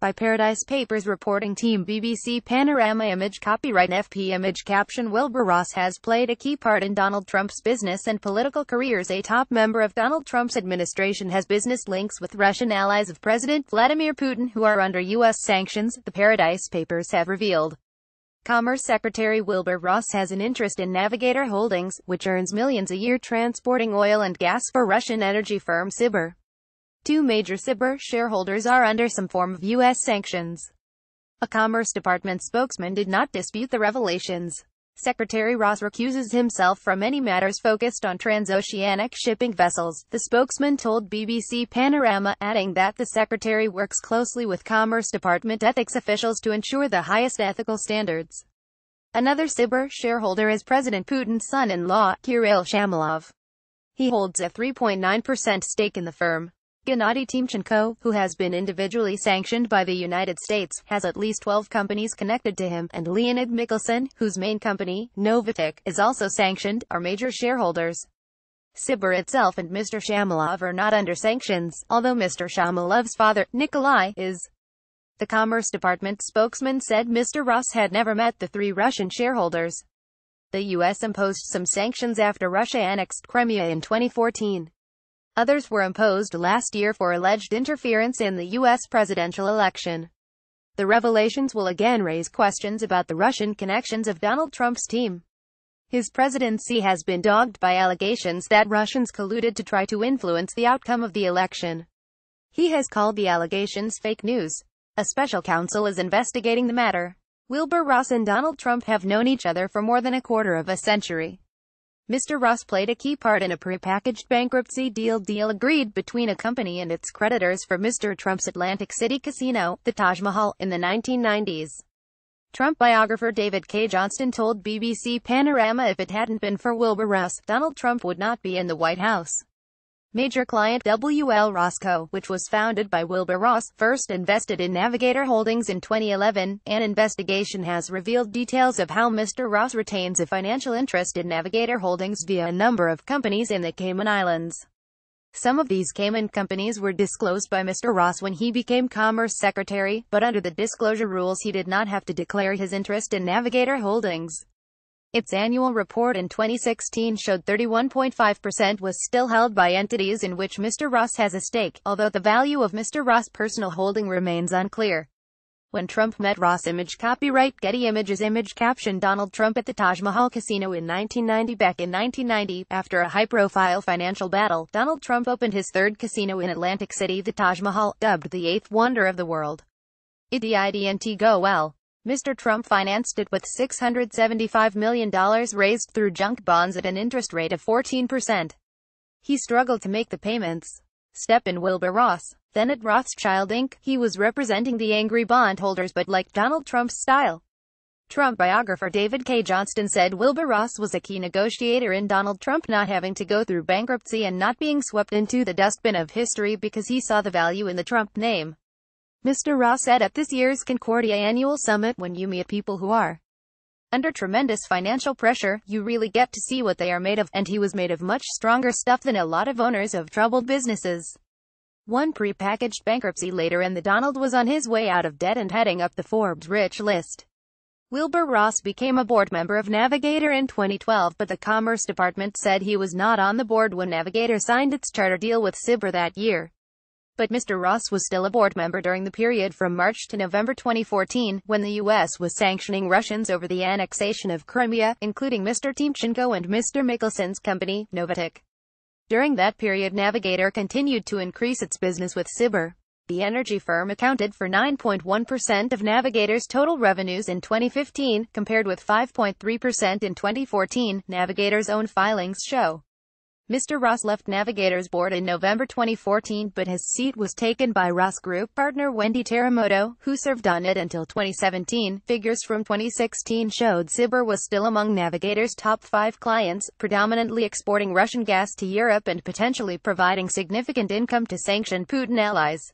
by Paradise Papers reporting team BBC Panorama Image copyright FP Image caption Wilbur Ross has played a key part in Donald Trump's business and political careers. A top member of Donald Trump's administration has business links with Russian allies of President Vladimir Putin who are under U.S. sanctions, the Paradise Papers have revealed. Commerce Secretary Wilbur Ross has an interest in Navigator Holdings, which earns millions a year transporting oil and gas for Russian energy firm Sibur. Two major Sibur shareholders are under some form of U.S. sanctions. A Commerce Department spokesman did not dispute the revelations. Secretary Ross recuses himself from any matters focused on transoceanic shipping vessels, the spokesman told BBC Panorama, adding that the secretary works closely with Commerce Department ethics officials to ensure the highest ethical standards. Another Sibur shareholder is President Putin's son-in-law, Kirill Shamalov. He holds a 3.9% stake in the firm. Gennady Timchenko, who has been individually sanctioned by the United States, has at least 12 companies connected to him, and Leonid Mikkelsen, whose main company, Novatek, is also sanctioned, are major shareholders. Sibur itself and Mr. Shamalov are not under sanctions, although Mr. Shamalov's father, Nikolai, is. The Commerce Department spokesman said Mr. Ross had never met the three Russian shareholders. The U.S. imposed some sanctions after Russia annexed Crimea in 2014. Others were imposed last year for alleged interference in the U.S. presidential election. The revelations will again raise questions about the Russian connections of Donald Trump's team. His presidency has been dogged by allegations that Russians colluded to try to influence the outcome of the election. He has called the allegations fake news. A special counsel is investigating the matter. Wilbur Ross and Donald Trump have known each other for more than a quarter of a century. Mr. Ross played a key part in a prepackaged bankruptcy deal agreed between a company and its creditors for Mr. Trump's Atlantic City casino, the Taj Mahal, in the 1990s. Trump biographer David K. Johnston told BBC Panorama if it hadn't been for Wilbur Ross, Donald Trump would not be in the White House. Major client W.L. Roscoe, which was founded by Wilbur Ross, first invested in Navigator Holdings in 2011. An investigation has revealed details of how Mr. Ross retains a financial interest in Navigator Holdings via a number of companies in the Cayman Islands. Some of these Cayman companies were disclosed by Mr. Ross when he became Commerce Secretary, but under the disclosure rules he did not have to declare his interest in Navigator Holdings. Its annual report in 2016 showed 31.5% was still held by entities in which Mr. Ross has a stake, although the value of Mr. Ross' personal holding remains unclear. When Trump met Ross image copyright Getty Images image caption Donald Trump at the Taj Mahal Casino in 1990 Back in 1990, after a high-profile financial battle, Donald Trump opened his third casino in Atlantic City, the Taj Mahal, dubbed the eighth wonder of the world. It didn't go well. Mr. Trump financed it with $675 million raised through junk bonds at an interest rate of 14%. He struggled to make the payments. Step in Wilbur Ross. Then at Rothschild Inc., he was representing the angry bondholders but liked Donald Trump's style. Trump biographer David K. Johnston said Wilbur Ross was a key negotiator in Donald Trump not having to go through bankruptcy and not being swept into the dustbin of history because he saw the value in the Trump name. Mr. Ross said at this year's Concordia Annual Summit, when you meet people who are under tremendous financial pressure, you really get to see what they are made of, and he was made of much stronger stuff than a lot of owners of troubled businesses. One prepackaged bankruptcy later and the Donald was on his way out of debt and heading up the Forbes rich list. Wilbur Ross became a board member of Navigator in 2012, but the Commerce Department said he was not on the board when Navigator signed its charter deal with Sibur that year. But Mr. Ross was still a board member during the period from March to November 2014, when the U.S. was sanctioning Russians over the annexation of Crimea, including Mr. Timchenko and Mr. Mikkelsen's company, Novatek. During that period Navigator continued to increase its business with Sibur. The energy firm accounted for 9.1% of Navigator's total revenues in 2015, compared with 5.3% in 2014, Navigator's own filings show. Mr. Ross left Navigator's board in November 2014, but his seat was taken by Ross Group partner Wendy Teramoto, who served on it until 2017. Figures from 2016 showed Sibur was still among Navigator's top 5 clients, predominantly exporting Russian gas to Europe and potentially providing significant income to sanctioned Putin allies.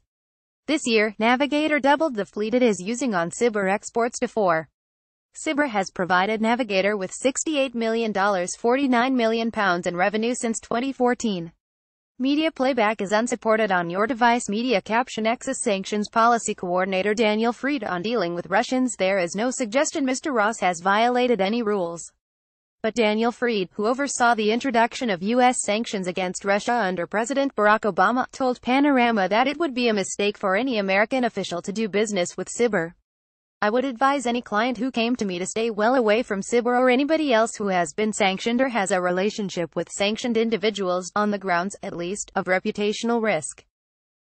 This year, Navigator doubled the fleet it is using on Sibur exports to 4. Sibur has provided Navigator with $68 million, £49 million in revenue since 2014. Media playback is unsupported on your device. Media caption X's sanctions policy coordinator Daniel Fried on dealing with Russians. There is no suggestion Mr. Ross has violated any rules. But Daniel Fried, who oversaw the introduction of U.S. sanctions against Russia under President Barack Obama, told Panorama that it would be a mistake for any American official to do business with Cyber. I would advise any client who came to me to stay well away from Cyber or anybody else who has been sanctioned or has a relationship with sanctioned individuals, on the grounds, at least, of reputational risk.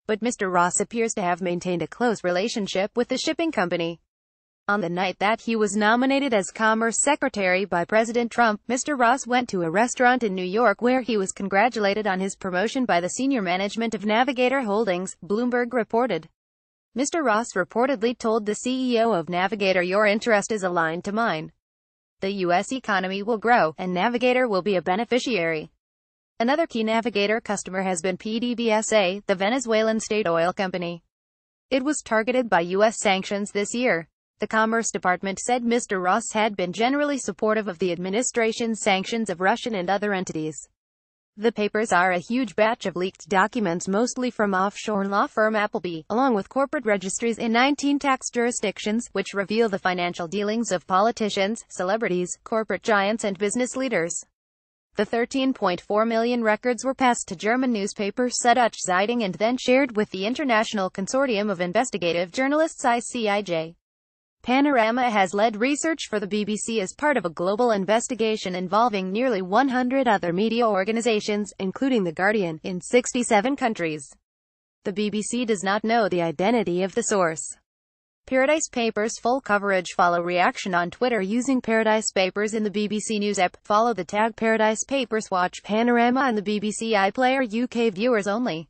But Mr. Ross appears to have maintained a close relationship with the shipping company. On the night that he was nominated as Commerce Secretary by President Trump, Mr. Ross went to a restaurant in New York where he was congratulated on his promotion by the senior management of Navigator Holdings, Bloomberg reported. Mr. Ross reportedly told the CEO of Navigator, "Your interest is aligned to mine. The U.S. economy will grow, and Navigator will be a beneficiary." Another key Navigator customer has been PDVSA, the Venezuelan state oil company. It was targeted by U.S. sanctions this year. The Commerce Department said Mr. Ross had been generally supportive of the administration's sanctions of Russian and other entities. The papers are a huge batch of leaked documents, mostly from offshore law firm Appleby, along with corporate registries in 19 tax jurisdictions, which reveal the financial dealings of politicians, celebrities, corporate giants and business leaders. The 13.4 million records were passed to German newspaper Süddeutsche Zeitung and then shared with the International Consortium of Investigative Journalists ICIJ. Panorama has led research for the BBC as part of a global investigation involving nearly 100 other media organizations, including The Guardian, in 67 countries. The BBC does not know the identity of the source. Paradise Papers full coverage. Follow reaction on Twitter using Paradise Papers in the BBC News app. Follow the tag Paradise Papers. Watch Panorama on the BBC iPlayer. UK viewers only.